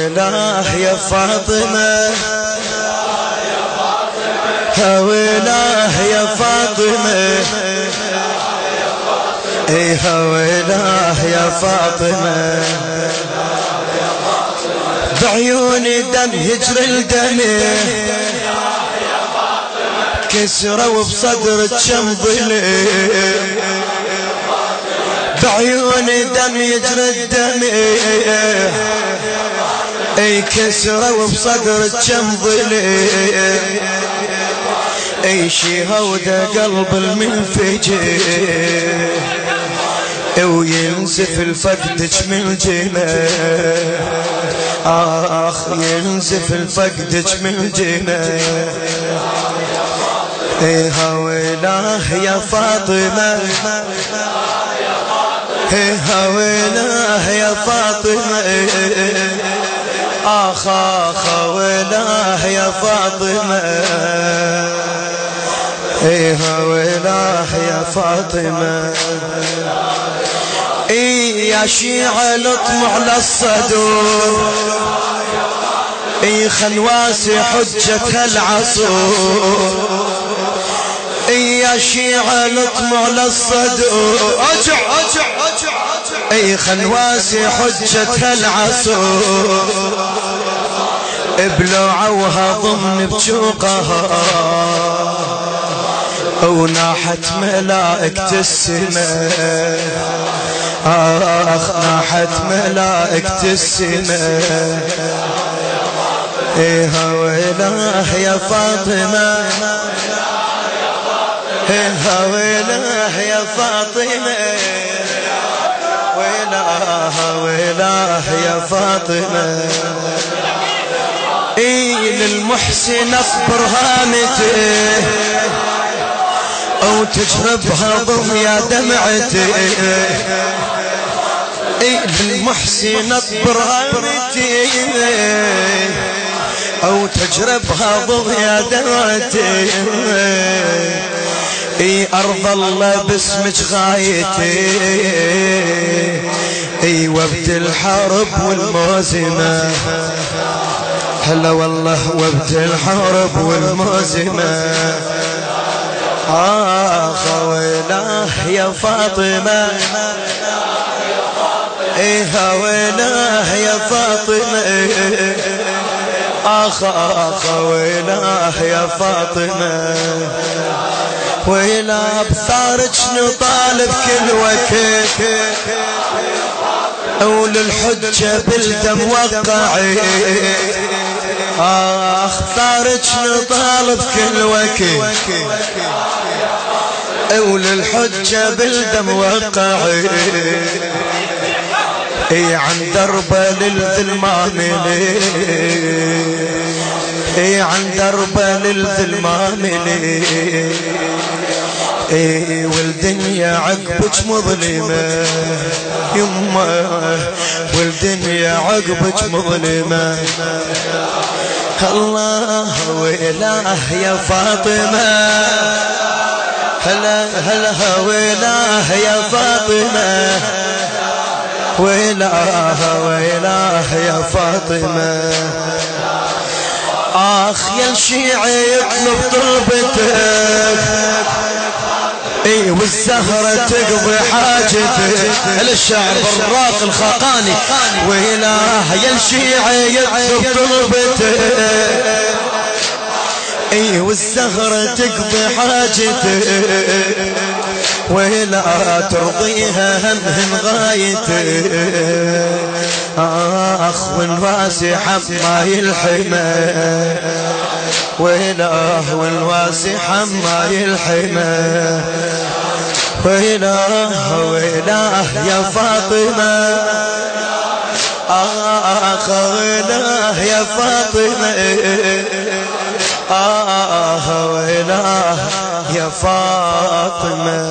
ويلاه يا فاطمة ويلاه يا فاطمة ايها ويلاه يا فاطمة بعيوني دم هجر الدم كسروا بصدرك شمضلي بعيوني دم يجري الدم اي كسروا بصدرك شمضلي اي شي هودا قلب المنفجر وينزف الفقدك من الجنة اخ ينزف الفقدك من الجنة ايها ويلاه يا فاطمة ايها ويلاه يا فاطمة اخ ويلاه يا فاطمة ايها ويلاه يا فاطمة اي يا شيعة لطمع للصدور اي خنواسي حجة العصور اي يا شيعة لطمع للصدور اي خنواسي حجة العصور ابلعوها ضمن بشوقها وناحت ملائكة السماء ناحت ملائكة السماء ايها ويلاه يا فاطمة ايها ويلاه يا فاطمة ويلاه يا فاطمة اي للمحسن اصبر هامته او تجربها ضم يا دمعتي اي للمحسن اصبر هامتي او تجربها ضم يا دمعتي اي ارض الله باسمك غايتي اي وابد الحرب والموزمة هلا والله وابد الحرب والموزمة ويلاه يا فاطمة ايها ويلاه يا فاطمة ويلاه يا فاطمة ويلا بثارك نطالب كل وقت وللحجة بالدم وقعي ثارك نطالب كل وقت وللحجة بالدم وقعي اي عن دربه للظلمان اي عن دربه للظلمان اي والدنيا عقبك مظلمة يمه والدنيا عقبك مظلمة الله ويلاه يا فاطمة هلا ويلاه يا فاطمة ويلاه يا فاطمة يا الشيعي يطلب طلبتك اي والزهرة تقضي حاجتك الشاعر براق الخاقاني ويلاه يا الشيعي يطلب طلبتك اي والزهرة تقضي حاجتك ولا ترضيها هم غايتك والواسع ما يلحمه والواسع ما يلحمه ويلاه يا فاطمة ويلاه يا فاطمة ويلاه يا فاطمة